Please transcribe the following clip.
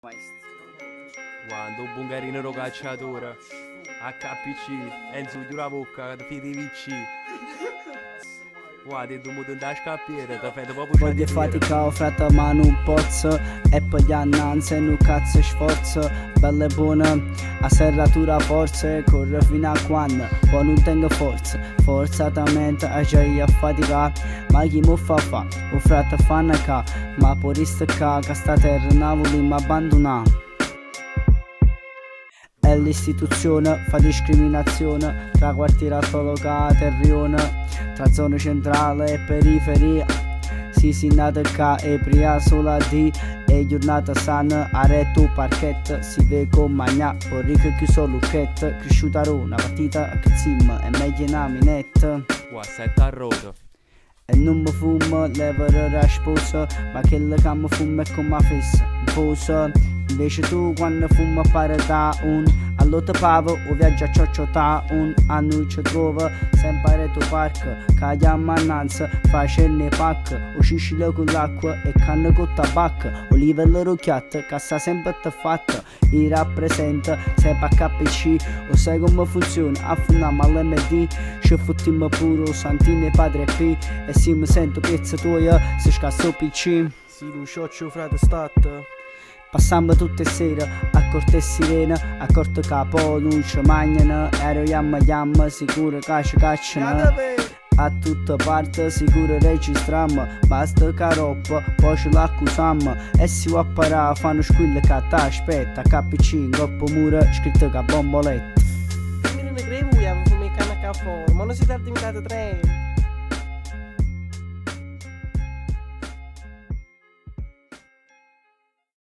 Quando un bungarino cacciatore HPC Enzo di una bocca da fede vicci. Guarda, tu muoio da scappiere, ti fai proprio Voglio faticare frate ma non posso. E poi gli annanze non cazzo sforzo. Bella e buona a serratura forza. Corre fino a quando poi non tengo forza. Forzatamente a a faticare. Ma chi mi fa? O frate fanno ca. Ma può ristaccare che sta terra non vogliamo abbandonare. E l'istituzione fa discriminazione tra quartiere attologato e rione, tra zone centrale e periferia. Si nata qua e pria sola di e giornata sana a retto parquet. Si vede con magna porrica che so lucchetta. Cresciuta a una partita che zim è meglio una minetta. Qua sette a roto. E non mi fumo, levere la sposa, ma quella che mi fumo è come fessa, fosa. Invece tu quando fumo pare da un all'otto pavo o viaggia a ciocciotta un anno ci trova sempre tu parco che chiama annanza facenne pack o cicile con l'acqua e canne con tabacco o livello rocchiato che sta sempre te fatta i rappresenta sempre HPC o sai come funziona affondiamo all'MD ci fottiamo pure santine padre P e se mi sento pezza tua se scasso PC si lo scioccio frate stat. Passammo tutte sere a corte e sirena, a corte capo non ci mangiano, ero yamma sicuro che ci cacciano. A tutte parti sicuro registriamo, basta che roba, poi ce l'accusiamo. E si va a parare, fanno squilla che ti aspetta, KPC in coppa mura, scritto che bomboletta. Mi ne crevo, io avevo fumato canna a fuori, ma non si è diventato treno.